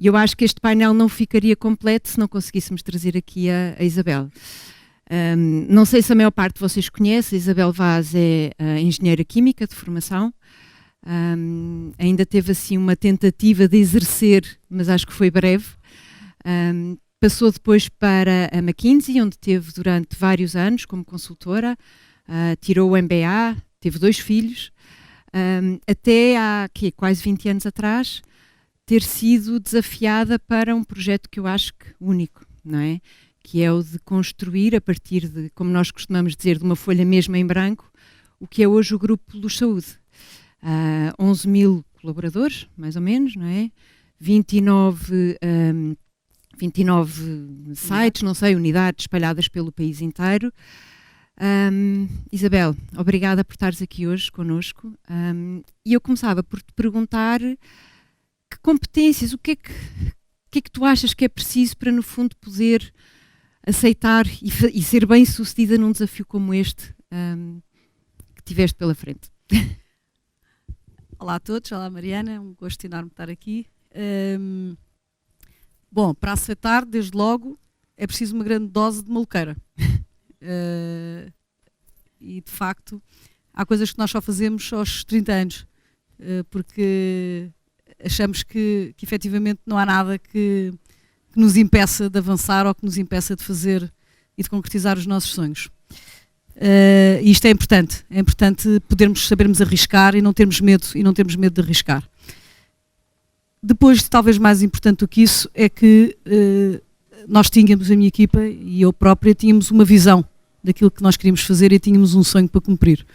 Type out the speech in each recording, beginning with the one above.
E eu acho que este painel não ficaria completo se não conseguíssemos trazer aqui a Isabel. Não sei se a maior parte de vocês conhece, a Isabel Vaz é engenheira química de formação. Ainda teve assim uma tentativa de exercer, mas acho que foi breve. Passou depois para a McKinsey, onde teve durante vários anos como consultora, tirou o MBA, teve 2 filhos, até há quase 20 anos atrás ter sido desafiada para um projeto que eu acho que único, não é? Que é o de construir a partir de, como nós costumamos dizer, de uma folha mesmo em branco, o que é hoje o Grupo Luz Saúde. 11 mil colaboradores, mais ou menos, não é? 29 sites, não sei, unidades espalhadas pelo país inteiro. Isabel, obrigada por estares aqui hoje connosco. E eu começava por te perguntar que competências, o que é que tu achas que é preciso para, no fundo, poder aceitar e ser bem sucedida num desafio como este que tiveste pela frente? Olá a todos, olá Mariana, é um gosto enorme estar aqui. Bom, para aceitar, desde logo, é preciso uma grande dose de maluqueira. E de facto, há coisas que nós só fazemos aos 30 anos, porque achamos que efetivamente não há nada que nos impeça de avançar ou que nos impeça de fazer e de concretizar os nossos sonhos. E isto é importante podermos sabermos arriscar e não termos medo de arriscar. Depois, talvez mais importante do que isso, é que nós tínhamos, a minha equipa e eu própria, tínhamos uma visão daquilo que nós queríamos fazer e tínhamos um sonho para cumprir.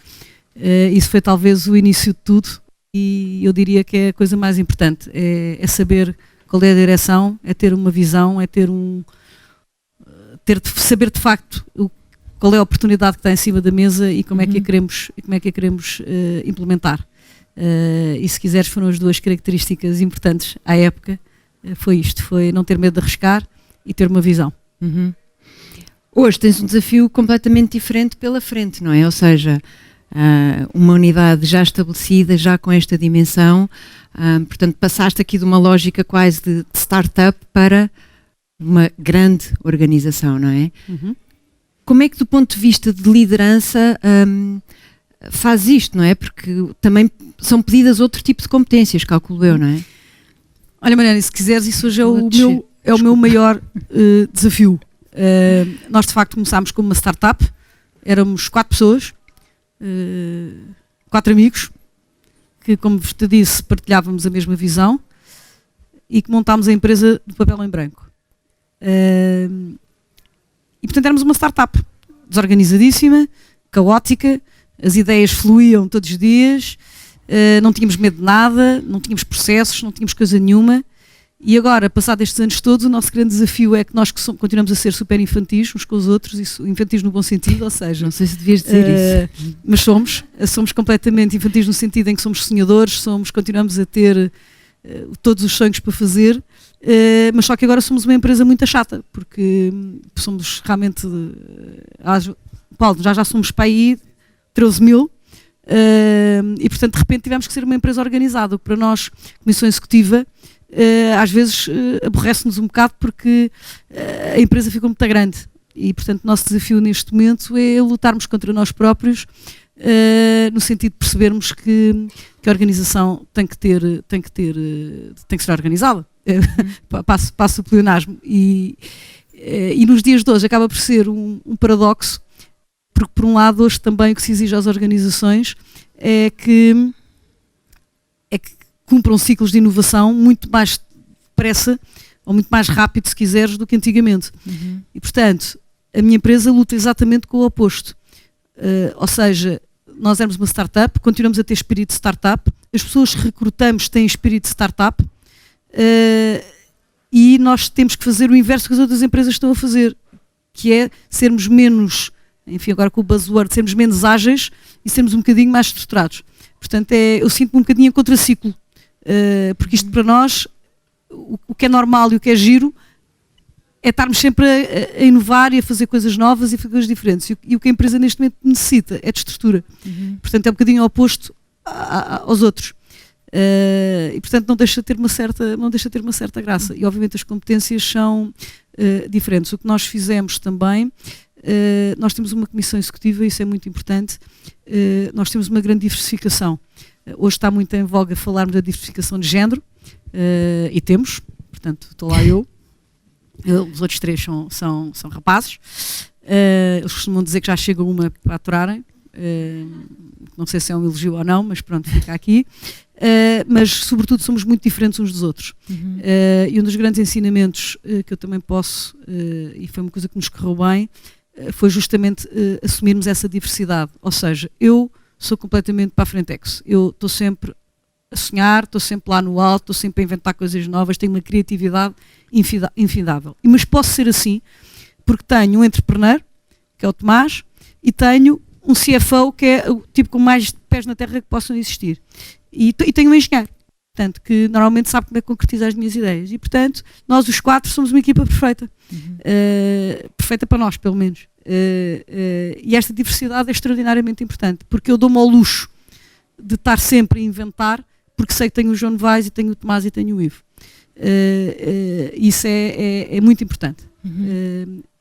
Isso foi talvez o início de tudo e eu diria que é a coisa mais importante, é saber qual é a direção, é ter uma visão, é saber de facto qual é a oportunidade que está em cima da mesa e como é que a queremos implementar. E se quiseres, foram as 2 características importantes à época, foi isto, foi não ter medo de arriscar e ter uma visão. Hoje tens um desafio completamente diferente pela frente, não é? Ou seja, uma unidade já estabelecida, já com esta dimensão, portanto passaste aqui de uma lógica quase de startup para uma grande organização, não é? Como é que do ponto de vista de liderança faz isto, não é? Porque também são pedidas outro tipo de competências, calculo eu, não é? Olha Mariana, se quiseres, isso hoje é o meu maior desafio. Nós de facto começámos como uma startup, éramos 4 pessoas, 4 amigos, que como vos te disse, partilhávamos a mesma visão e que montámos a empresa do papel em branco. E portanto éramos uma startup desorganizadíssima, caótica, as ideias fluíam todos os dias, não tínhamos medo de nada, não tínhamos processos, não tínhamos coisa nenhuma. E agora, passados estes anos todos, o nosso grande desafio é que nós continuamos a ser super infantis uns com os outros, infantis no bom sentido, ou seja... Não sei se devias dizer isso. Mas somos completamente infantis no sentido em que somos sonhadores, continuamos a ter todos os sonhos para fazer, mas só que agora somos uma empresa muito chata, porque somos realmente... Paulo, já somos para aí 13 mil, e portanto de repente tivemos que ser uma empresa organizada, o que para nós, Comissão Executiva, às vezes aborrece-nos um bocado porque a empresa ficou muito grande e portanto o nosso desafio neste momento é lutarmos contra nós próprios, no sentido de percebermos que a organização tem que ser organizada. Passo o pleonasmo e nos dias de hoje acaba por ser um paradoxo, porque por um lado hoje também o que se exige às organizações é que cumpram ciclos de inovação muito mais depressa ou muito mais rápido, se quiseres, do que antigamente. E portanto a minha empresa luta exatamente com o oposto, ou seja, nós éramos uma startup, continuamos a ter espírito de startup, as pessoas que recrutamos têm espírito de startup, e nós temos que fazer o inverso que as outras empresas estão a fazer, que é sermos menos, enfim, agora com o buzzword, sermos menos ágeis e sermos um bocadinho mais estruturados. Portanto, eu sinto-me um bocadinho em contraciclo, porque isto para nós, o que é normal e o que é giro, é estarmos sempre a inovar e a fazer coisas novas e fazer coisas diferentes. E o que a empresa neste momento necessita é de estrutura. Portanto, é um bocadinho oposto aos outros. E portanto não deixa de ter uma certa graça. E obviamente as competências são diferentes. O que nós fizemos também, nós temos uma comissão executiva, isso é muito importante, nós temos uma grande diversificação. Hoje está muito em voga falarmos da diversificação de género, e temos, portanto estou lá eu. Os outros 3 são rapazes. Eles costumam dizer que já chega uma para aturarem. Não sei se é um elogio ou não, mas pronto, fica aqui. Mas sobretudo somos muito diferentes uns dos outros. E um dos grandes ensinamentos que eu também posso, e foi uma coisa que nos correu bem, foi justamente assumirmos essa diversidade. Ou seja, eu sou completamente para a Frentex. Eu estou sempre a sonhar, estou sempre lá no alto, estou sempre a inventar coisas novas, tenho uma criatividade infindável. Mas posso ser assim porque tenho um entrepreneur, que é o Tomás, e tenho um CFO, que é o tipo com mais pés na terra que possam existir. E tenho um engenheiro, portanto, que normalmente sabe como é que concretizar as minhas ideias. E, portanto, nós os 4 somos uma equipa perfeita. Perfeita para nós, pelo menos. E esta diversidade é extraordinariamente importante, porque eu dou-me ao luxo de estar sempre a inventar, porque sei que tenho o João Novaes e tenho o Tomás e tenho o Ivo. Isso é muito importante.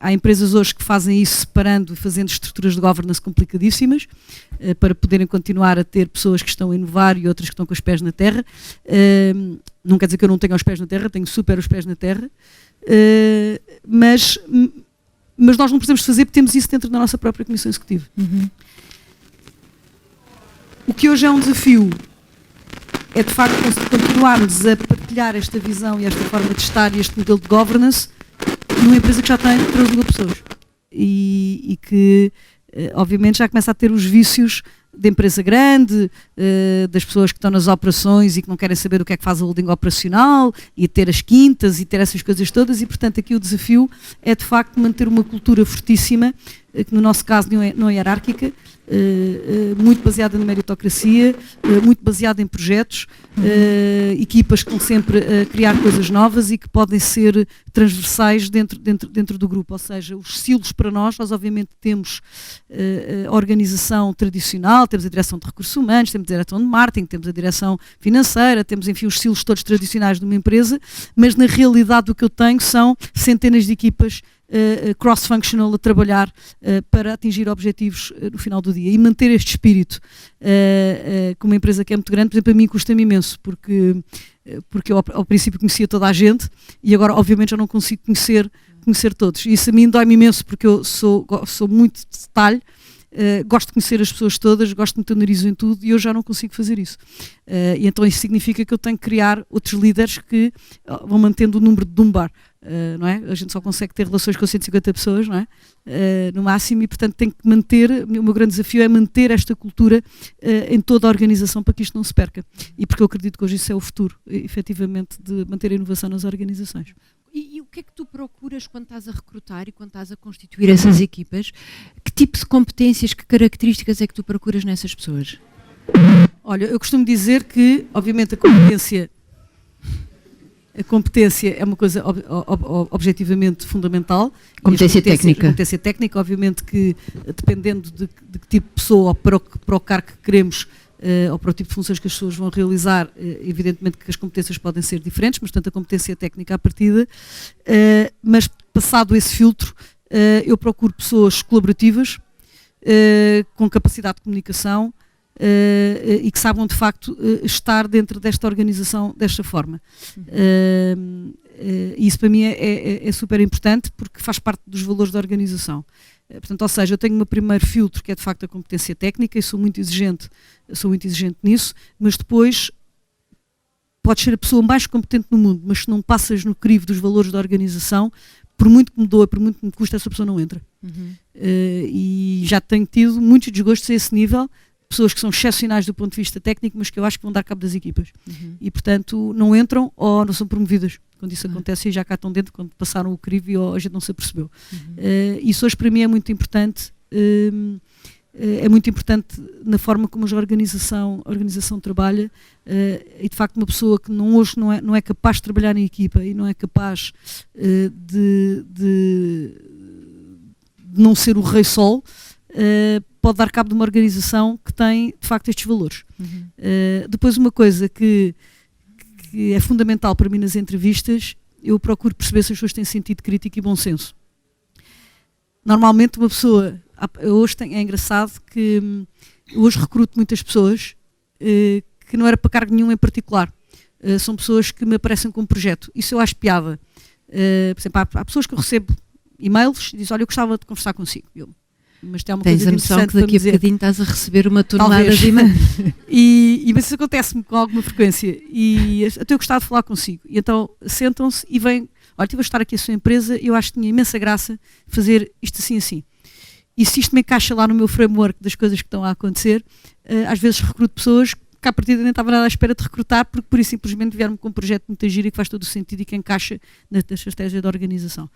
Há empresas hoje que fazem isso separando e fazendo estruturas de governance complicadíssimas, para poderem continuar a ter pessoas que estão a inovar e outras que estão com os pés na terra. Não quer dizer que eu não tenha os pés na terra, tenho super os pés na terra, mas nós não precisamos fazer porque temos isso dentro da nossa própria comissão executiva. O que hoje é um desafio é de facto continuarmos a partilhar esta visão e esta forma de estar e este modelo de governance numa empresa que já tem 3.000 pessoas e que obviamente já começa a ter os vícios de empresa grande, das pessoas que estão nas operações e que não querem saber o que é que faz a holding operacional e ter as quintas e ter essas coisas todas, e portanto aqui o desafio é de facto manter uma cultura fortíssima, que no nosso caso não é hierárquica, muito baseada na meritocracia, muito baseada em projetos, equipas que estão sempre a criar coisas novas e que podem ser transversais dentro do grupo. Ou seja, os silos para nós obviamente temos a organização tradicional, temos a direção de recursos humanos, temos a direção de marketing, temos a direção financeira, temos enfim os silos todos tradicionais de uma empresa, mas na realidade o que eu tenho são centenas de equipas cross-functional a trabalhar para atingir objetivos no final do dia, e manter este espírito com uma empresa que é muito grande. Por exemplo, a mim custa-me imenso, porque eu ao princípio conhecia toda a gente e agora obviamente já não consigo conhecer todos, e isso a mim dói-me imenso, porque eu sou muito de detalhe. Gosto de conhecer as pessoas todas, gosto de meter o nariz em tudo, e eu já não consigo fazer isso. E então isso significa que eu tenho que criar outros líderes que vão mantendo o número de um bar. Não é? A gente só consegue ter relações com 150 pessoas, não é? No máximo, e portanto tem que manter, o meu grande desafio é manter esta cultura em toda a organização, para que isto não se perca, e porque eu acredito que hoje isso é o futuro, efetivamente, de manter a inovação nas organizações. E o que é que tu procuras quando estás a recrutar e quando estás a constituir essas equipas? Que tipo de competências, que características é que tu procuras nessas pessoas? Olha, eu costumo dizer que, obviamente, a competência é uma coisa objetivamente fundamental. Competência técnica. Competência técnica, obviamente que dependendo de que tipo de pessoa ou para o cargo que queremos, ou para o tipo de funções que as pessoas vão realizar, evidentemente que as competências podem ser diferentes, mas portanto a competência técnica à partida, mas passado esse filtro, eu procuro pessoas colaborativas, com capacidade de comunicação, e que saibam de facto estar dentro desta organização desta forma. E isso para mim é super importante, porque faz parte dos valores da organização. Portanto, ou seja, eu tenho o meu primeiro filtro, que é de facto a competência técnica, e sou muito exigente nisso, mas depois podes ser a pessoa mais competente no mundo, mas se não passas no crivo dos valores da organização, por muito que me doa, por muito que me custa, essa pessoa não entra. E já tenho tido muitos desgostos a esse nível, pessoas que são excepcionais do ponto de vista técnico, mas que eu acho que vão dar cabo das equipas. E portanto não entram ou não são promovidas quando isso acontece, e já cá estão dentro quando passaram o crivo e a gente não se apercebeu. Isso hoje para mim é muito importante. É muito importante na forma como a organização trabalha, e de facto uma pessoa que hoje não é capaz de trabalhar em equipa e não é capaz de não ser o rei sol, pode dar cabo de uma organização que tem de facto estes valores. Depois uma coisa que é fundamental para mim nas entrevistas, eu procuro perceber se as pessoas têm sentido crítico e bom senso. Normalmente uma pessoa, é engraçado que eu hoje recruto muitas pessoas que não era para cargo nenhum em particular. São pessoas que me aparecem com um projeto. Isso eu acho piada. Por exemplo, há pessoas que eu recebo e-mails e dizem, olha, eu gostava de conversar consigo. Mas tem uma coisa interessante. Tens a noção que daqui a bocadinho estás a receber uma tonelada de e-mails. Mas isso acontece-me com alguma frequência. E até eu gostava de falar consigo. E então sentam-se e vêm, olha, estive a estar aqui a sua empresa e eu acho que tinha imensa graça fazer isto assim, assim. E se isto me encaixa lá no meu framework das coisas que estão a acontecer, às vezes recruto pessoas que à partida nem estava nada à espera de recrutar, porque por isso simplesmente vieram-me com um projeto muito giro e que faz todo o sentido e que encaixa na estratégia da organização.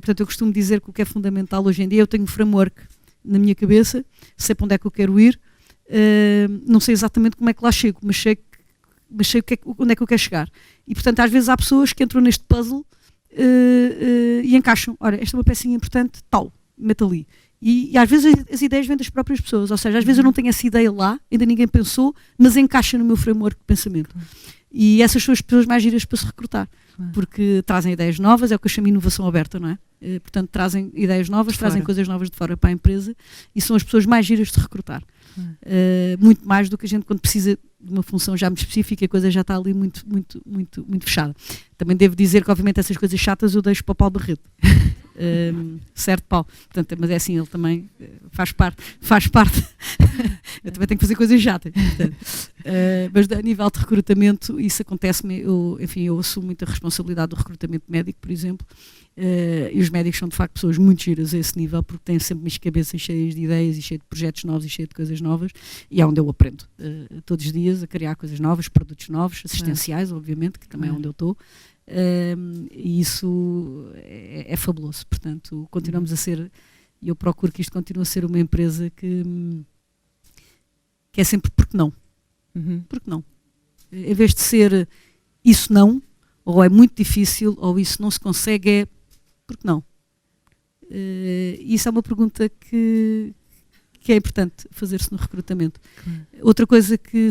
Portanto, eu costumo dizer que o que é fundamental hoje em dia, eu tenho um framework na minha cabeça, sei para onde é que eu quero ir, não sei exatamente como é que lá chego, mas sei onde é que eu quero chegar. E portanto, às vezes há pessoas que entram neste puzzle e encaixam, olha, esta é uma pecinha importante, tal, mete ali. E às vezes as ideias vêm das próprias pessoas, ou seja, às vezes eu não tenho essa ideia lá, ainda ninguém pensou, mas encaixa no meu framework de pensamento. E essas são as pessoas mais giras para se recrutar, porque trazem ideias novas, é o que eu chamo de inovação aberta, não é? Portanto, trazem ideias novas, trazem coisas novas de fora para a empresa e são as pessoas mais giras de recrutar. Muito mais do que a gente quando precisa de uma função já muito específica, a coisa já está ali muito fechada. Também devo dizer que, obviamente, essas coisas chatas eu deixo para o Paulo Barreto. Certo, Paulo? Portanto, mas é assim, ele também faz parte. Eu também tenho que fazer coisas chatas. Mas a nível de recrutamento, isso acontece-me. Eu assumo muita responsabilidade do recrutamento médico, por exemplo. E os médicos são de facto pessoas muito giras a esse nível, porque têm sempre as cabeças cheias de ideias e cheias de projetos novos e cheias de coisas novas, e é onde eu aprendo todos os dias a criar coisas novas, produtos novos, assistenciais, obviamente, que também é onde eu estou. E isso é fabuloso. Portanto, continuamos a ser, e eu procuro que isto continue a ser uma empresa que é sempre porque não. Porque não? Em vez de ser isso não, ou é muito difícil, ou isso não se consegue, é porque não? Isso é uma pergunta que é importante fazer-se no recrutamento. Outra coisa que,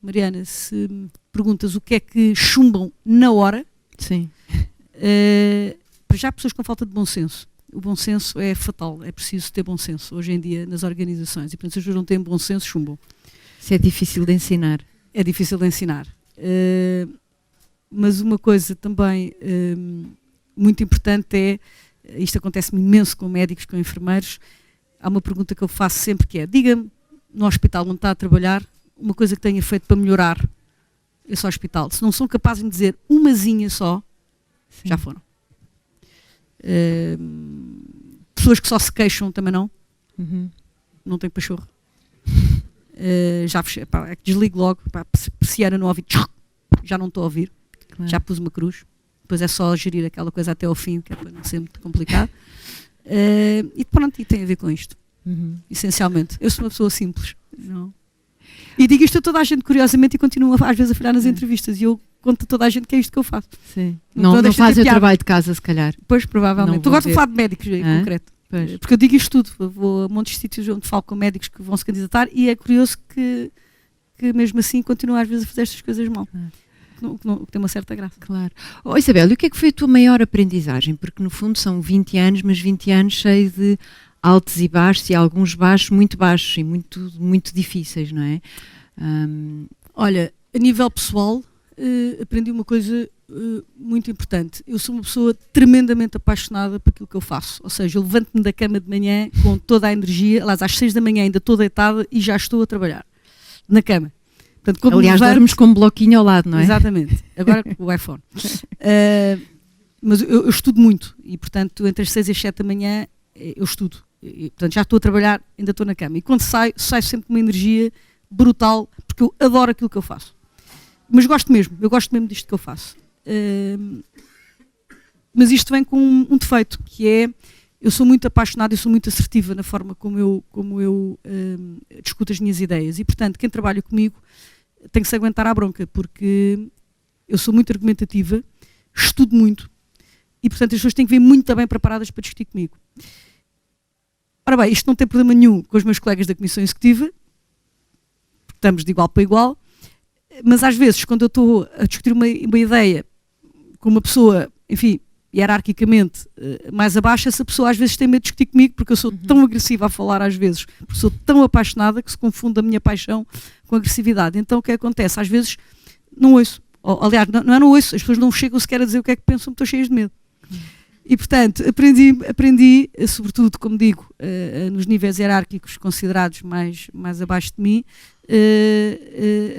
Mariana, se me perguntas o que é que chumbam na hora, sim. Para já pessoas com falta de bom senso. O bom senso é fatal, é preciso ter bom senso hoje em dia nas organizações e portanto se as pessoas não têm bom senso, chumbam. Isso é difícil de ensinar. É difícil de ensinar. Mas uma coisa também muito importante é, isto acontece-me imenso com médicos, com enfermeiros, há uma pergunta que eu faço sempre que é, diga-me no hospital onde está a trabalhar uma coisa que tenha feito para melhorar esse hospital. Se não são capazes de dizer umazinha só, sim, já foram. Pessoas que só se queixam também não. Não tem pachorro. Já fechei, é que desligo logo, persiana no ouvido, já não estou a ouvir, claro. Já pus uma cruz, depois é só gerir aquela coisa até ao fim, que é para não ser muito complicado. E pronto, e tem a ver com isto, essencialmente. Eu sou uma pessoa simples, não? E digo isto a toda a gente, curiosamente, e continuo às vezes a falhar nas entrevistas, e eu conto a toda a gente que é isto que eu faço. Sim. Não faz o trabalho de casa, se calhar. Pois, provavelmente. Tu gostas de falar de médicos em concreto. Pois. Porque eu digo isto tudo, eu vou a montes de sítios onde falo com médicos que vão se candidatar e é curioso que mesmo assim continuam às vezes a fazer estas coisas mal. Que tem uma certa graça. Claro. Isabel, e o que é que foi a tua maior aprendizagem? Porque no fundo são 20 anos, mas 20 anos cheios de altos e baixos e alguns baixos e muito difíceis, não é? Olha, a nível pessoal, aprendi uma coisa muito importante. Eu sou uma pessoa tremendamente apaixonada por aquilo que eu faço. Ou seja, eu levanto-me da cama de manhã com toda a energia, aliás, às 6 da manhã ainda estou deitada e já estou a trabalhar. Na cama. Portanto, aliás, dormes com um bloquinho ao lado, não é? Exatamente. Agora com o iPhone. Mas eu estudo muito e, portanto, entre as 6 e as 7 da manhã eu estudo. E, portanto, já estou a trabalhar, ainda estou na cama. E quando saio sempre com uma energia brutal, porque eu adoro aquilo que eu faço. Mas eu gosto mesmo disto que eu faço. Mas isto vem com um defeito, que é, eu sou muito apaixonada, eu sou muito assertiva na forma como eu discuto as minhas ideias. E, portanto, quem trabalha comigo tem que se aguentar à bronca, porque eu sou muito argumentativa, estudo muito, e, portanto, as pessoas têm que vir muito bem preparadas para discutir comigo. Ora bem, isto não tem problema nenhum com os meus colegas da Comissão Executiva, porque estamos de igual para igual, mas às vezes quando eu estou a discutir uma ideia com uma pessoa, enfim, hierarquicamente mais abaixo, essa pessoa às vezes tem medo de discutir comigo porque eu sou tão agressiva a falar às vezes, porque sou tão apaixonada que se confunde a minha paixão com a agressividade. Então o que acontece? Às vezes não ouço, aliás, não ouço, as pessoas não chegam sequer a dizer o que é que pensam, porque estou cheias de medo. E portanto aprendi sobretudo, como digo, nos níveis hierárquicos considerados mais abaixo de mim,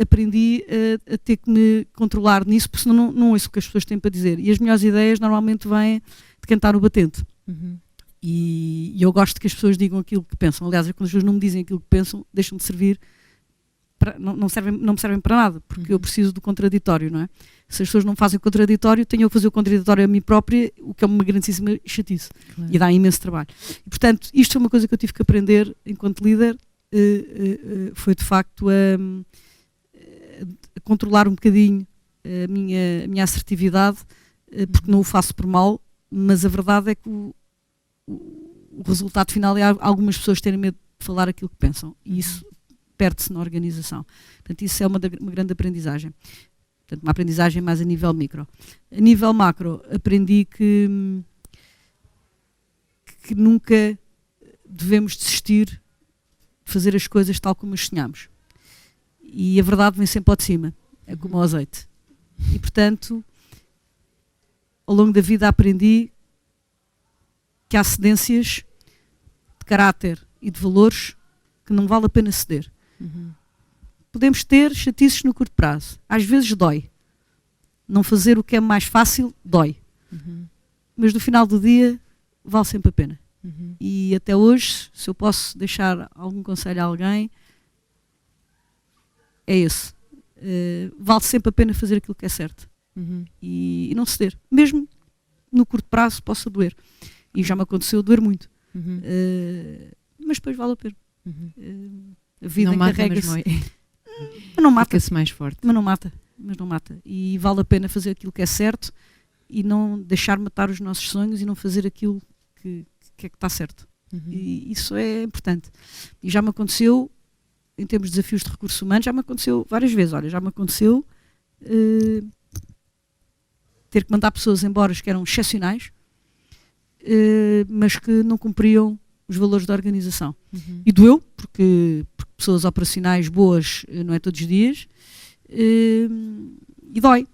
aprendi a ter que me controlar nisso, porque senão não ouço o que as pessoas têm para dizer. E as melhores ideias normalmente vêm de quem está no batente. E eu gosto que as pessoas digam aquilo que pensam. Aliás, quando as pessoas não me dizem aquilo que pensam, deixam de servir, não me servem para nada, porque eu preciso do contraditório, não é? Se as pessoas não fazem o contraditório, tenho eu que fazer o contraditório a mim própria, o que é uma grandíssima chatice. Claro. E dá imenso trabalho. E, portanto, isto foi uma coisa que eu tive que aprender enquanto líder, foi de facto a controlar um bocadinho a minha assertividade, porque não o faço por mal, mas a verdade é que o resultado final é algumas pessoas terem medo de falar aquilo que pensam, e isso perde-se na organização. Portanto, isso é uma grande aprendizagem. Portanto, uma aprendizagem mais a nível micro. A nível macro, aprendi que nunca devemos desistir de fazer as coisas tal como as sonhamos. E a verdade vem sempre ao de cima, é como o azeite. E, portanto, ao longo da vida aprendi que há cedências de caráter e de valores que não vale a pena ceder. Podemos ter chatices no curto prazo. Às vezes dói. Não fazer o que é mais fácil, dói. Mas no final do dia, vale sempre a pena. E até hoje, se eu posso deixar algum conselho a alguém, é esse. Vale sempre a pena fazer aquilo que é certo. E não ceder. Mesmo no curto prazo possa doer. E já me aconteceu doer muito. Mas depois vale a pena. A vida não encarrega-se. Mas não mata. Fica-se mais forte. Mas não mata. E vale a pena fazer aquilo que é certo e não deixar matar os nossos sonhos e não fazer aquilo que está certo. E isso é importante. E já me aconteceu, em termos de desafios de recursos humanos, já me aconteceu várias vezes. Olha, já me aconteceu ter que mandar pessoas embora que eram excepcionais, mas que não cumpriam os valores da organização. E doeu, porque pessoas operacionais boas não é todos os dias, e dói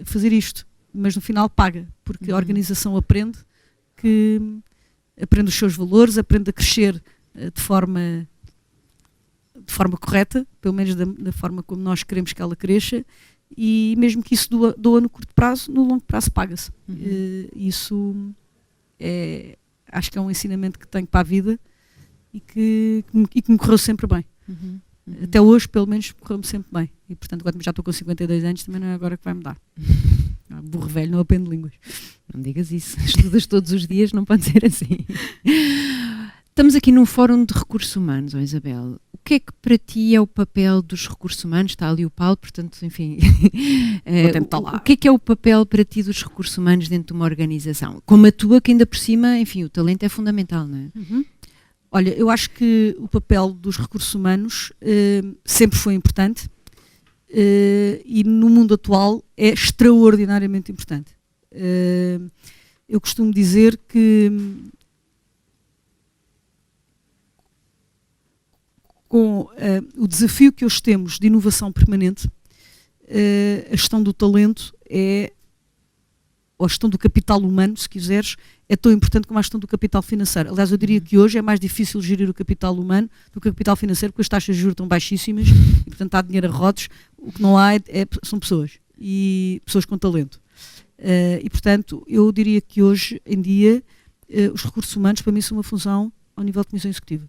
fazer isto, mas no final paga, porque a organização aprende os seus valores, aprende a crescer de forma correta, pelo menos da forma como nós queremos que ela cresça, e mesmo que isso doa no curto prazo, no longo prazo paga-se. Isso acho que é um ensinamento que tenho para a vida e que me correu sempre bem. Até hoje, pelo menos, correu-me sempre bem. E, portanto, agora já estou com 52 anos, também não é agora que vai mudar. Burro velho não aprende línguas. Não digas isso. Estudas todos os dias, não pode ser assim. Estamos aqui num fórum de recursos humanos, Isabel. O que é que para ti é o papel dos recursos humanos? Está ali o Paulo, portanto, enfim. O que é o papel para ti dos recursos humanos dentro de uma organização? Como a tua, que ainda por cima, enfim, o talento é fundamental, não é? Olha, eu acho que o papel dos recursos humanos sempre foi importante e no mundo atual é extraordinariamente importante. Eu costumo dizer que com o desafio que hoje temos de inovação permanente, a gestão do talento ou a gestão do capital humano, se quiseres, é tão importante como a gestão do capital financeiro. Aliás, eu diria que hoje é mais difícil gerir o capital humano do que o capital financeiro, porque as taxas de juros estão baixíssimas e, portanto, há dinheiro a rodos. O que não há são pessoas, e pessoas com talento. E, portanto, eu diria que hoje em dia os recursos humanos, para mim, são uma função ao nível de comissão executiva.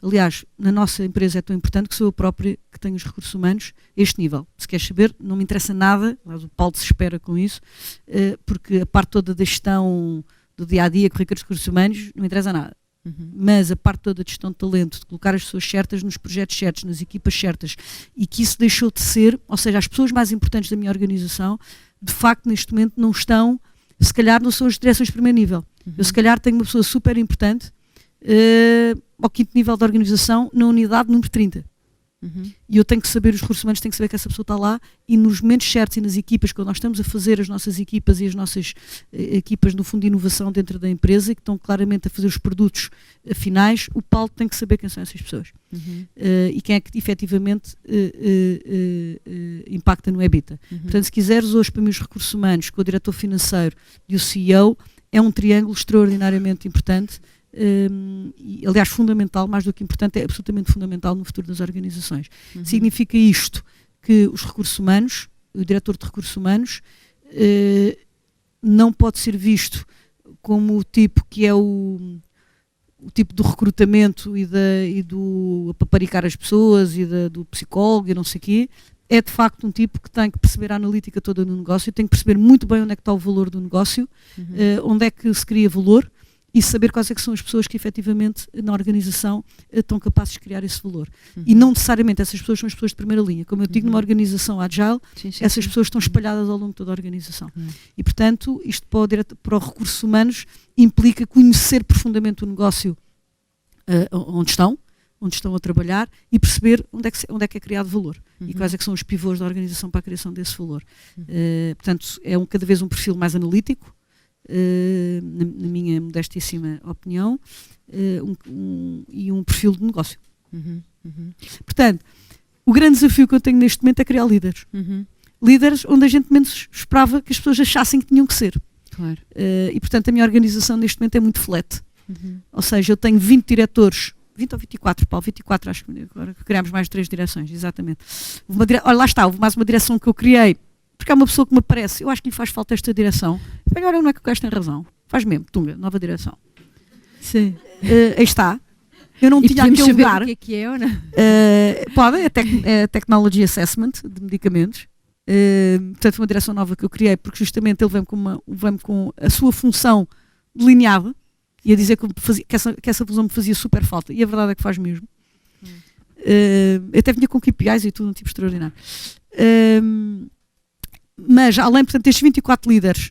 Aliás, na nossa empresa é tão importante que sou eu própria que tenho os recursos humanos a este nível. Se queres saber, não me interessa nada, mas o Paulo se espera com isso, porque a parte toda da gestão do dia-a-dia, correr com os recursos humanos, não me interessa nada. Mas a parte toda de gestão de talento, de colocar as pessoas certas nos projetos certos, nas equipas certas, e que isso deixou de ser, ou seja, as pessoas mais importantes da minha organização, de facto, neste momento não estão, se calhar não são as direções de primeiro nível. Eu se calhar tenho uma pessoa super importante ao quinto nível da organização, na unidade número 30. E eu tenho que saber, os recursos humanos têm que saber que essa pessoa está lá, e nos momentos certos e nas equipas, quando nós estamos a fazer as nossas equipas e as nossas equipas, no fundo, de inovação dentro da empresa, e que estão claramente a fazer os produtos finais, o Paulo tem que saber quem são essas pessoas. E quem é que efetivamente impacta no EBITDA. Portanto, se quiseres hoje, para mim, os recursos humanos, com o diretor financeiro e o CEO, é um triângulo extraordinariamente importante. E, aliás, fundamental, mais do que importante, é absolutamente fundamental no futuro das organizações. Significa isto que os recursos humanos, o diretor de recursos humanos, não pode ser visto como o tipo que é o tipo do recrutamento e do paparicar as pessoas e do psicólogo e não sei o quê. É de facto um tipo que tem que perceber a analítica toda no negócio, tem que perceber muito bem onde é que está o valor do negócio, onde é que se cria valor, e saber quais é que são as pessoas que efetivamente na organização estão capazes de criar esse valor. E não necessariamente essas pessoas são as pessoas de primeira linha. Como eu digo, numa organização agile, essas pessoas estão espalhadas ao longo de toda a organização. E, portanto, isto para os recursos humanos implica conhecer profundamente o negócio onde estão a trabalhar, e perceber onde é que é criado valor e quais é que são os pivôs da organização para a criação desse valor. Portanto, é cada vez um perfil mais analítico, na minha modestíssima opinião, e um perfil de negócio. Portanto, o grande desafio que eu tenho neste momento é criar líderes. Líderes onde a gente menos esperava que as pessoas achassem que tinham que ser. Claro. E, portanto, a minha organização neste momento é muito flat. Ou seja, eu tenho 20 diretores, 20 ou 24, Paulo, 24, acho que agora criámos mais 3 direções, exatamente. Olha, lá está, houve mais uma direção que eu criei, porque há uma pessoa que me parece, eu acho que lhe faz falta esta direção. Olha, não é que o gajo tem razão. Faz mesmo, Tunga, nova direção. Sim. Aí está. Eu não e tinha aquele lugar. O que é ou não? Pode, é Technology Assessment de medicamentos. Portanto, foi uma direção nova que eu criei, porque justamente ele vem com a sua função delineada, e a dizer que essa fusão me fazia super falta. E a verdade é que faz mesmo. Até vinha com KPIs e tudo, um tipo extraordinário. Mas, além, portanto, destes 24 líderes,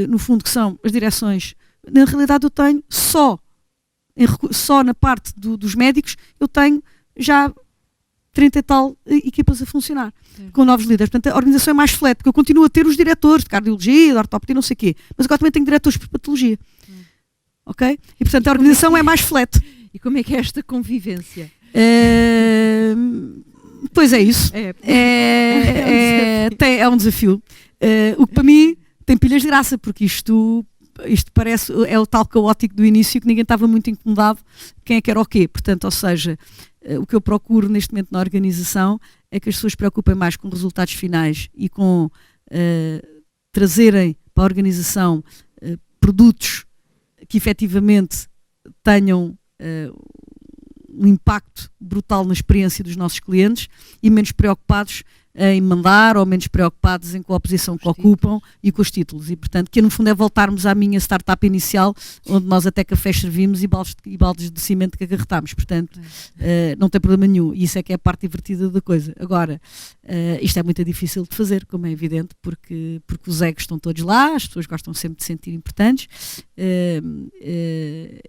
no fundo, que são as direções, na realidade eu tenho só na parte dos médicos, eu tenho já 30 e tal equipas a funcionar, com novos líderes. Portanto, a organização é mais flat, porque eu continuo a ter os diretores de cardiologia, de ortopedia, não sei o quê, mas agora também tenho diretores por patologia. Ok? E, portanto, a organização é mais flat. E como é que é esta convivência? Pois é isso. É um desafio. O que para mim tem pilhas de graça, porque isto parece, é o tal caótico do início, que ninguém estava muito incomodado quem é que era o quê. Portanto, ou seja, o que eu procuro neste momento na organização é que as pessoas se preocupem mais com resultados finais e com trazerem para a organização produtos que efetivamente tenham um impacto brutal na experiência dos nossos clientes, e menos preocupados em mandar, ou menos preocupados com a posição que ocupam e com os títulos. E, portanto, que no fundo é voltarmos à minha startup inicial, onde nós até cafés servimos e baldes de cimento que agarretámos. Portanto, não tem problema nenhum. E isso é que é a parte divertida da coisa. Agora, isto é muito difícil de fazer, como é evidente, porque os egos estão todos lá, as pessoas gostam sempre de se sentir importantes,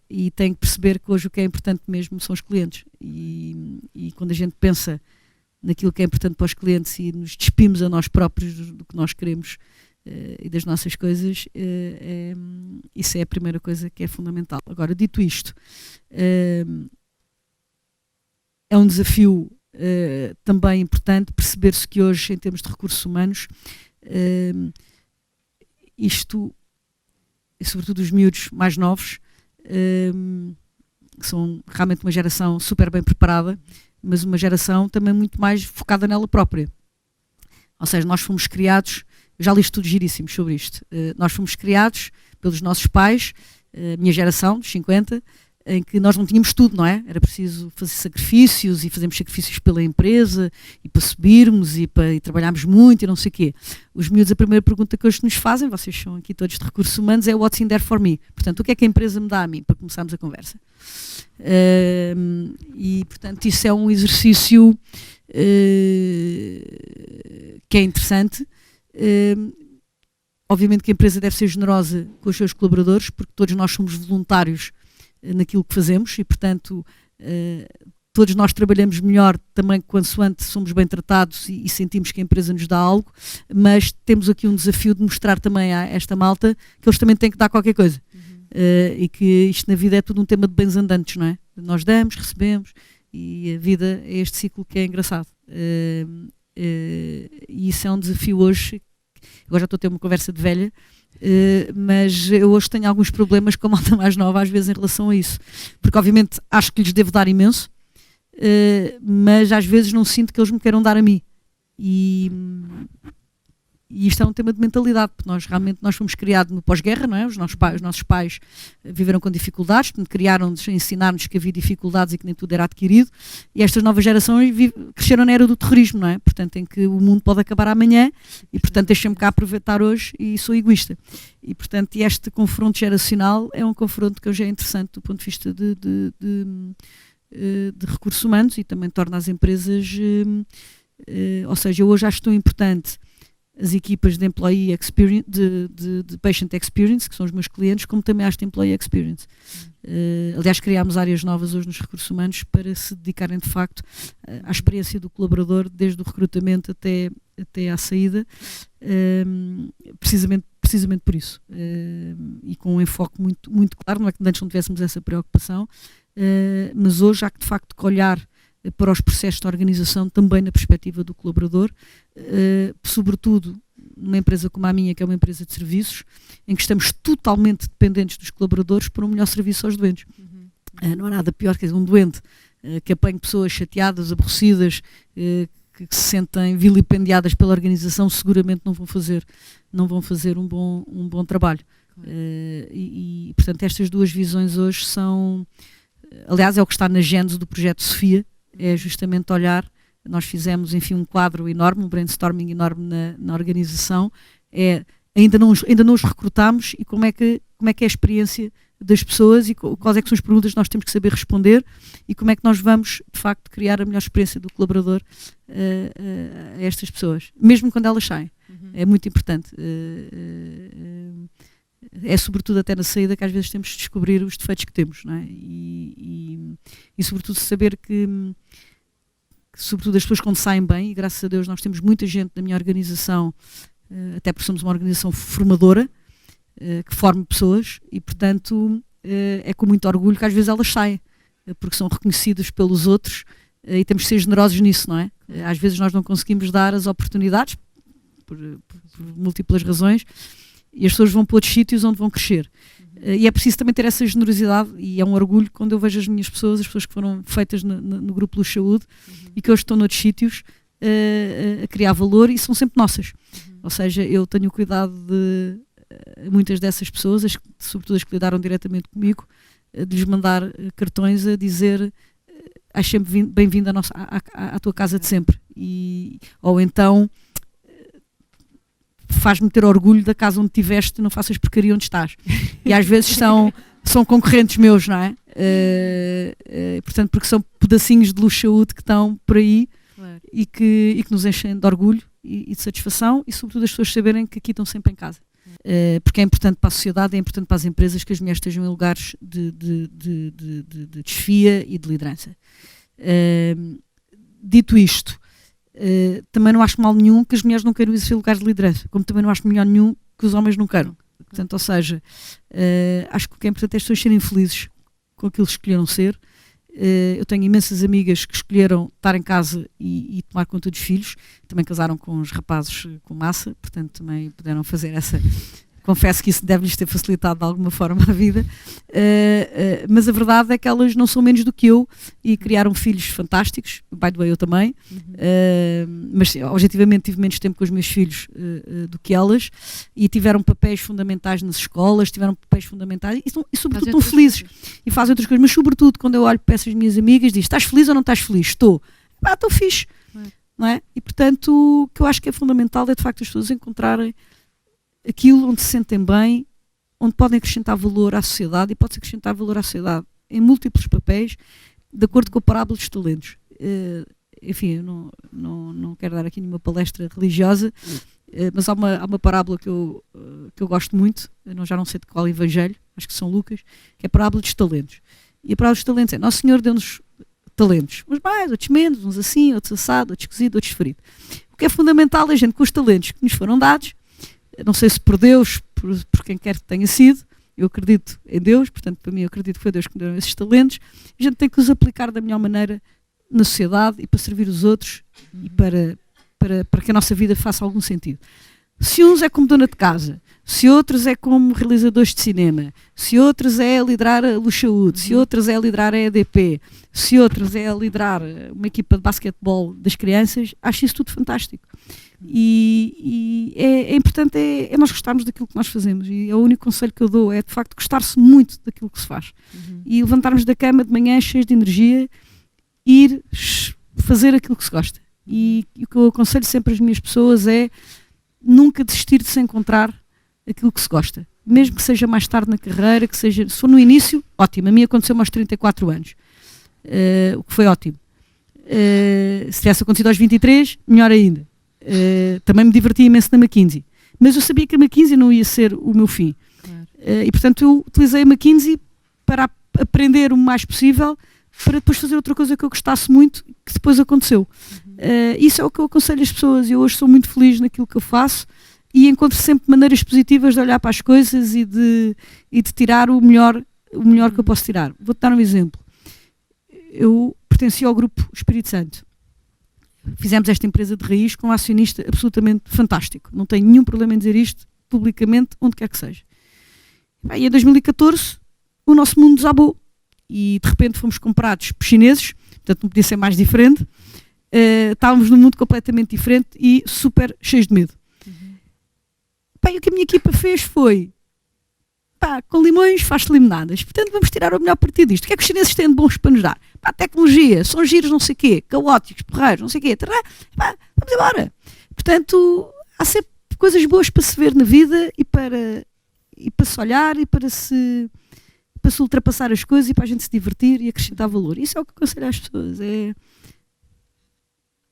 e têm que perceber que hoje o que é importante mesmo são os clientes. E quando a gente pensa naquilo que é importante para os clientes e nos despimos a nós próprios do que nós queremos e das nossas coisas, isso é a primeira coisa que é fundamental. Agora, dito isto, é um desafio também importante perceber-se que hoje, em termos de recursos humanos, isto, e sobretudo os miúdos mais novos, que são realmente uma geração super bem preparada, mas uma geração também muito mais focada nela própria. Ou seja, nós fomos criados, eu já li estudos giríssimos sobre isto, nós fomos criados pelos nossos pais, minha geração, dos 50, em que nós não tínhamos tudo, não é? Era preciso fazer sacrifícios, e fazemos sacrifícios pela empresa, e para subirmos, e trabalharmos muito, e não sei o quê. Os miúdos, a primeira pergunta que hoje nos fazem, vocês são aqui todos de recursos humanos, é what's in there for me? Portanto, o que é que a empresa me dá a mim, para começarmos a conversa? E, portanto, isso é um exercício que é interessante. Obviamente que a empresa deve ser generosa com os seus colaboradores, porque todos nós somos voluntários naquilo que fazemos, e, portanto, todos nós trabalhamos melhor também consoante somos bem tratados e sentimos que a empresa nos dá algo, mas temos aqui um desafio de mostrar também a esta malta que eles também têm que dar qualquer coisa. E que isto na vida é tudo um tema de bens andantes, não é? Nós damos, recebemos, e a vida é este ciclo que é engraçado. E isso é um desafio hoje. Agora já estou a ter uma conversa de velha, mas eu hoje tenho alguns problemas com a malta mais nova às vezes em relação a isso, porque obviamente acho que lhes devo dar imenso, mas às vezes não sinto que eles me queiram dar a mim, e isto é um tema de mentalidade, porque nós fomos criados no pós-guerra, não é? Os nossos pais viveram com dificuldades, criaram-nos, ensinaram-nos que havia dificuldades e que nem tudo era adquirido, e estas novas gerações cresceram na era do terrorismo, não é? Portanto, em que o mundo pode acabar amanhã, e portanto deixem-me cá aproveitar hoje, e sou egoísta. E portanto, este confronto geracional é um confronto que hoje é interessante do ponto de vista de recursos humanos, e também torna as empresas, ou seja, eu hoje acho tão importante as equipas de employee experience, de patient experience, que são os meus clientes, como também acho de employee experience. Aliás, criámos áreas novas hoje nos recursos humanos para se dedicarem de facto à experiência do colaborador, desde o recrutamento até à saída, precisamente por isso. E com um enfoque muito, muito claro, não é que antes não tivéssemos essa preocupação, mas hoje há que de facto que olhar para os processos de organização também na perspectiva do colaborador, sobretudo numa empresa como a minha, que é uma empresa de serviços, em que estamos totalmente dependentes dos colaboradores para um melhor serviço aos doentes. Não há nada pior que um doente que apanhe pessoas chateadas, aborrecidas, que se sentem vilipendiadas pela organização, seguramente não vão fazer um bom trabalho. Portanto, estas duas visões hoje são, aliás, é o que está na gênese do projeto Sofia, é justamente olhar. Nós fizemos, enfim, um quadro enorme, um brainstorming enorme na organização, ainda não os recrutámos, e como é que é a experiência das pessoas e quais é que são as perguntas que nós temos que saber responder, e como é que nós vamos, de facto, criar a melhor experiência do colaborador a estas pessoas, mesmo quando elas saem. É muito importante. É sobretudo até na saída que às vezes temos de descobrir os defeitos que temos, não é? E sobretudo saber que sobretudo as pessoas quando saem bem, e graças a Deus nós temos muita gente na minha organização, até porque somos uma organização formadora, que forma pessoas, e portanto é com muito orgulho que às vezes elas saem, porque são reconhecidas pelos outros, e temos de ser generosos nisso, não é? Às vezes nós não conseguimos dar as oportunidades por múltiplas razões, e as pessoas vão para outros sítios onde vão crescer. E é preciso também ter essa generosidade, e é um orgulho quando eu vejo as minhas pessoas, as pessoas que foram feitas no grupo Luz Saúde, e que hoje estão noutros sítios a criar valor, e são sempre nossas. Ou seja, eu tenho o cuidado de muitas dessas pessoas, sobretudo as que lidaram diretamente comigo, de lhes mandar cartões a dizer: és sempre bem-vindo à tua casa de sempre. Ou então faz-me ter orgulho da casa onde estiveste, não faças porcaria onde estás. E às vezes são concorrentes meus, não é? Portanto, porque são pedacinhos de Luz Saúde que estão por aí, claro, e que nos enchem de orgulho e de satisfação, e sobretudo as pessoas saberem que aqui estão sempre em casa. Porque é importante para a sociedade, é importante para as empresas que as mulheres estejam em lugares de desfia e de liderança. Dito isto, também não acho mal nenhum que as mulheres não queiram exercer lugares de liderança, como também não acho melhor nenhum que os homens não queiram. Portanto, ou seja, acho que o que é importante é as pessoas serem felizes com aquilo que escolheram ser. Eu tenho imensas amigas que escolheram estar em casa e tomar conta dos filhos, também casaram com os rapazes com massa, portanto também puderam fazer essa. Confesso que isso deve-lhes ter facilitado de alguma forma a vida, mas a verdade é que elas não são menos do que eu e criaram filhos fantásticos, by the way eu também, mas objetivamente tive menos tempo com os meus filhos do que elas, e tiveram papéis fundamentais nas escolas, tiveram papéis fundamentais e sobretudo estão felizes e fazem outras coisas, mas sobretudo quando eu olho para essas minhas amigas, digo: estás feliz ou não estás feliz? Estou. Estou fixe. Não é? E portanto o que eu acho que é fundamental é de facto as pessoas encontrarem aquilo onde se sentem bem, onde podem acrescentar valor à sociedade, e pode-se acrescentar valor à sociedade em múltiplos papéis, de acordo com a parábola dos talentos. Enfim, eu não quero dar aqui nenhuma palestra religiosa, mas há uma parábola que eu gosto muito, já não sei de qual evangelho, acho que São Lucas, que é a parábola dos talentos. E a parábola dos talentos é: Nosso Senhor deu-nos talentos. Uns mais, outros menos, uns assim, outros assado, outros cozido, outros frito. O que é fundamental é a gente com os talentos que nos foram dados, não sei se por Deus, por quem quer que tenha sido, eu acredito em Deus, portanto para mim eu acredito que foi Deus que me deu esses talentos, a gente tem que os aplicar da melhor maneira na sociedade e para servir os outros e para que a nossa vida faça algum sentido. Se uns é como dona de casa, se outros é como realizadores de cinema, se outros é a liderar a Luxaúde, se outros é a liderar a EDP, se outros é a liderar uma equipa de basquetebol das crianças, acho isso tudo fantástico. E é importante é nós gostarmos daquilo que nós fazemos, e é o único conselho que eu dou, é de facto gostar-se muito daquilo que se faz. E levantarmos da cama de manhã cheios de energia, ir fazer aquilo que se gosta. E o que eu aconselho sempre às minhas pessoas é nunca desistir de se encontrar aquilo que se gosta. Mesmo que seja mais tarde na carreira, que seja, se for no início, ótimo. A mim aconteceu aos 34 anos, o que foi ótimo. Se tivesse acontecido aos 23, melhor ainda. Também me diverti imenso na McKinsey. Mas eu sabia que a McKinsey não ia ser o meu fim. Claro. E portanto eu utilizei a McKinsey para aprender o mais possível, para depois fazer outra coisa que eu gostasse muito, que depois aconteceu. Isso é o que eu aconselho as pessoas, e eu hoje sou muito feliz naquilo que eu faço e encontro sempre maneiras positivas de olhar para as coisas e de tirar o melhor que eu posso tirar. Vou-te dar um exemplo. Eu pertenci ao grupo Espírito Santo. Fizemos esta empresa de raiz com um acionista absolutamente fantástico. Não tenho nenhum problema em dizer isto publicamente, onde quer que seja. E em 2014 o nosso mundo desabou. E de repente fomos comprados por chineses, portanto não podia ser mais diferente. Estávamos num mundo completamente diferente e super cheios de medo. E o que a minha equipa fez foi, com limões faz-se limonadas, portanto vamos tirar o melhor partido disto. O que é que os chineses têm de bons para nos dar? Tecnologia, são giros não sei o quê, caóticos, porreiros, não sei o quê, vamos embora. Portanto, há sempre coisas boas para se ver na vida e para se olhar e para se ultrapassar as coisas e para a gente se divertir e acrescentar valor. Isso é o que aconselho às pessoas,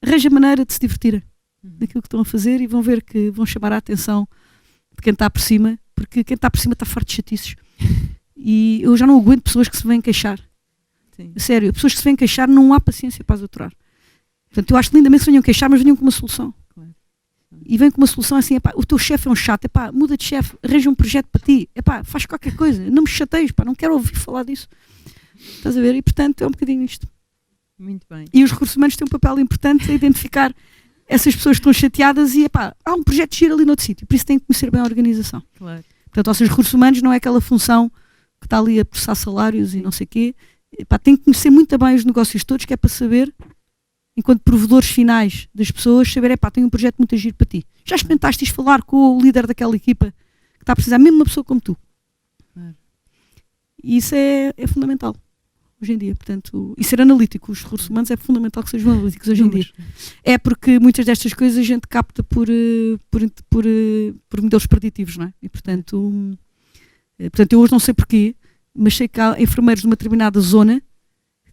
arranja maneira de se divertirem daquilo que estão a fazer e vão ver que vão chamar a atenção de quem está por cima, porque quem está por cima está farto de chatices. E eu já não aguento pessoas que se vêm queixar. Sim. Sério, pessoas que se vêm queixar, não há paciência para as aturar. Portanto, eu acho lindamente que se venham queixar, mas venham com uma solução. Claro. E vêm com uma solução assim, o teu chefe é um chato, muda de chefe, arranja um projeto para ti, faz qualquer coisa, não me chateies, não quero ouvir falar disso. Estás a ver? E portanto é um bocadinho isto. Muito bem. E os recursos humanos têm um papel importante a identificar essas pessoas que estão chateadas e há um projeto de giro ali noutro sítio, por isso têm que conhecer bem a organização. Claro. Portanto, os recursos humanos não é aquela função que está ali a processar salários e não sei o quê. Tem que conhecer muito bem os negócios todos, que é para saber, enquanto provedores finais das pessoas, saber, tenho um projeto muito giro para ti. Já experimentaste falar com o líder daquela equipa que está a precisar, mesmo uma pessoa como tu. Claro. E isso é fundamental hoje em dia, portanto, e ser analítico, os recursos humanos é fundamental que sejam analíticos hoje em dia. É porque muitas destas coisas a gente capta por modelos preditivos, não é? E portanto eu hoje não sei porquê, mas sei que há enfermeiros de uma determinada zona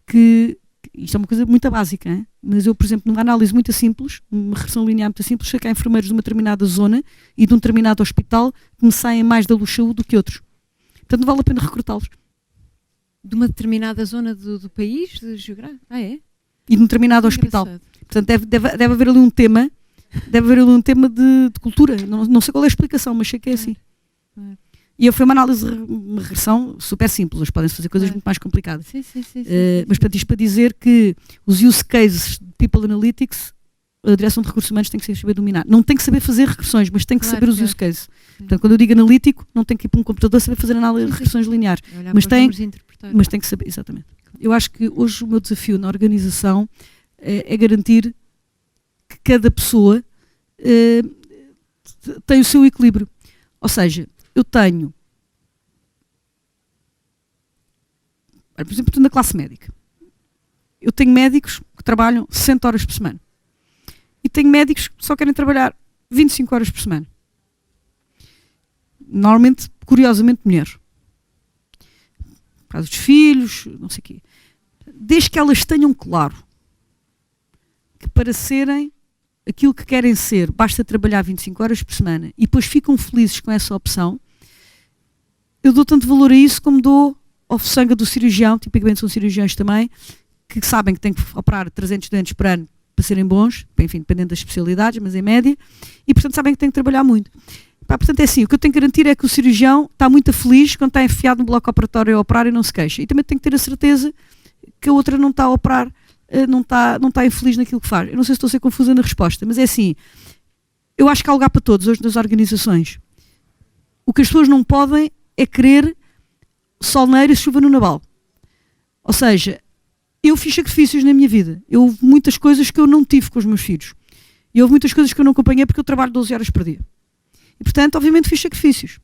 que isto é uma coisa muito básica, hein? Mas eu, por exemplo, numa análise muito simples, uma regressão linear muito simples, sei que há enfermeiros de uma determinada zona e de um determinado hospital que me saem mais da Luxaúde do que outros. Portanto, não vale a pena recrutá-los. De uma determinada zona do país, de geográfico? É? E de um determinado hospital. Portanto, deve haver ali um tema, de cultura. Não sei qual é a explicação, mas sei que é assim. E foi uma análise, uma regressão super simples. Eles podem fazer coisas muito mais complicadas. Sim. Mas portanto, isto para dizer que os use cases de People Analytics, a direção de recursos humanos tem que saber dominar. Não tem que saber fazer regressões, mas tem que saber os use cases. Portanto, quando eu digo analítico, não tem que ir para um computador saber fazer análise de regressões lineares. Mas tem que saber, exatamente. Eu acho que hoje o meu desafio na organização é garantir que cada pessoa tem o seu equilíbrio. Ou seja, eu tenho, por exemplo, na classe médica, eu tenho médicos que trabalham 60 horas por semana e tenho médicos que só querem trabalhar 25 horas por semana. Normalmente, curiosamente, mulheres. Por causa dos filhos, não sei o quê. Desde que elas tenham claro que para serem aquilo que querem ser, basta trabalhar 25 horas por semana e depois ficam felizes com essa opção, eu dou tanto valor a isso como dou ao sangue do cirurgião, tipicamente são cirurgiões também, que sabem que têm que operar 300 dentes por ano para serem bons, enfim, dependendo das especialidades, mas em média, e portanto sabem que têm que trabalhar muito. Portanto é assim, o que eu tenho que garantir é que o cirurgião está muito feliz quando está enfiado no bloco operatório a operar e não se queixa. E também tenho que ter a certeza que a outra não está a operar, não está infeliz naquilo que faz. Eu não sei se estou a ser confusa na resposta, mas é assim, eu acho que há lugar para todos hoje nas organizações. O que as pessoas não podem é querer sol na eira e chuva no nabal. Ou seja, eu fiz sacrifícios na minha vida. Houve muitas coisas que eu não tive com os meus filhos. E houve muitas coisas que eu não acompanhei porque eu trabalho 12 horas por dia. E, portanto, obviamente fiz sacrifícios.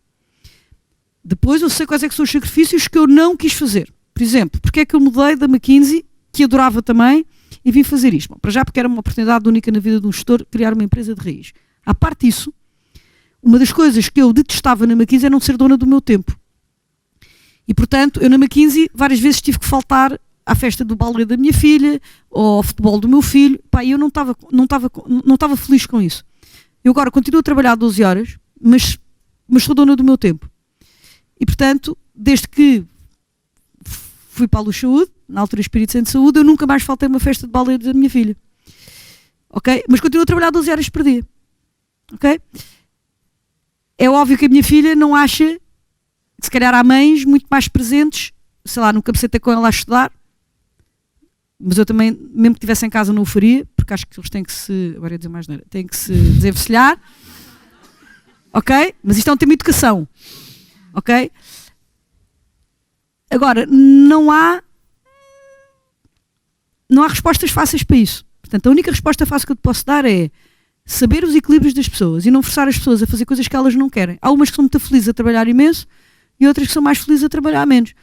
Depois eu sei quais é que são os sacrifícios que eu não quis fazer. Por exemplo, porque é que eu mudei da McKinsey, que adorava também, e vim fazer isto? Bom, para já porque era uma oportunidade única na vida de um gestor criar uma empresa de raiz. À parte disso, uma das coisas que eu detestava na McKinsey é não ser dona do meu tempo. E, portanto, eu na McKinsey várias vezes tive que faltar à festa do balé da minha filha, ou ao futebol do meu filho, e eu não estava feliz com isso. Eu agora continuo a trabalhar 12 horas, mas sou dona do meu tempo. E, portanto, desde que fui para a Luz Saúde, na altura Espírito Santo de Saúde, eu nunca mais faltei uma festa de balé da minha filha. Ok? Mas continuo a trabalhar 12 horas por dia. Ok? É óbvio que a minha filha não acha que se calhar há mães muito mais presentes, sei lá, no cabeceta com ela a estudar, mas eu também, mesmo que estivesse em casa, não o faria, porque acho que eles têm que se, agora ia dizer mais nada, têm que se desenvencilhar, ok? Mas isto é um tema de educação, ok? Agora, não há respostas fáceis para isso. Portanto, a única resposta fácil que eu te posso dar é saber os equilíbrios das pessoas e não forçar as pessoas a fazer coisas que elas não querem. Há umas que são muito felizes a trabalhar imenso e outras que são mais felizes a trabalhar menos.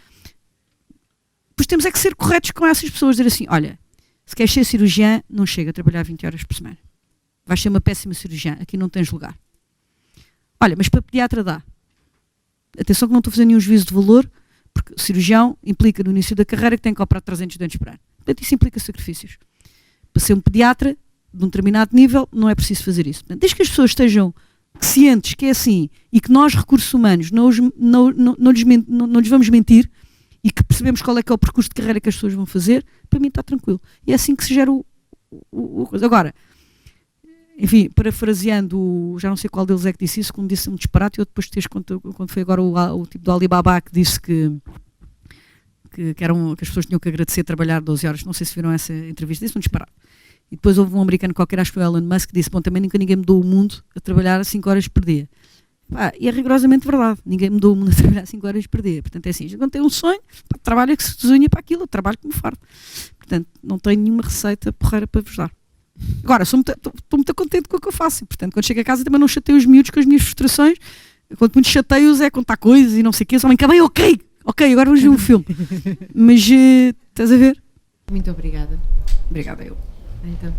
Pois temos é que ser corretos com essas pessoas, dizer assim, olha, se queres ser cirurgiã, não chega a trabalhar 20 horas por semana. Vais ser uma péssima cirurgiã, aqui não tens lugar. Olha, mas para pediatra dá. Atenção que não estou a fazer nenhum juízo de valor, porque o cirurgião implica no início da carreira que tem que operar 300 dentes por ano. Portanto, isso implica sacrifícios. Para ser um pediatra, de um determinado nível, não é preciso fazer isso. Portanto, desde que as pessoas estejam cientes que é assim e que nós, recursos humanos, não lhes vamos mentir e que percebemos qual é que é o percurso de carreira que as pessoas vão fazer, para mim está tranquilo. E é assim que se gera o coisa. Agora, enfim, parafraseando, já não sei qual deles é que disse isso, como disse um disparate, eu depois quando foi agora o tipo do Alibaba que disse que as pessoas tinham que agradecer trabalhar 12 horas, não sei se viram essa entrevista, disse um disparate. E depois houve um americano qualquer, acho que foi o Elon Musk, que disse, bom, também nunca ninguém mudou o mundo a trabalhar 5 horas por dia. E é rigorosamente verdade, ninguém mudou o mundo a trabalhar 5 horas por dia. Portanto é assim, quando tem um sonho, trabalha que se desunha para aquilo, eu trabalho como farto. Portanto, não tenho nenhuma receita porreira para vos dar. Agora, estou muito contente com o que eu faço. Portanto, quando chego a casa também não chateio os miúdos com as minhas frustrações. Quanto muito chateio-os é contar coisas e não sei o quê. Só me acabei, ok, agora vamos ver um filme. Mas, estás a ver? Muito obrigada. Obrigada eu. Então.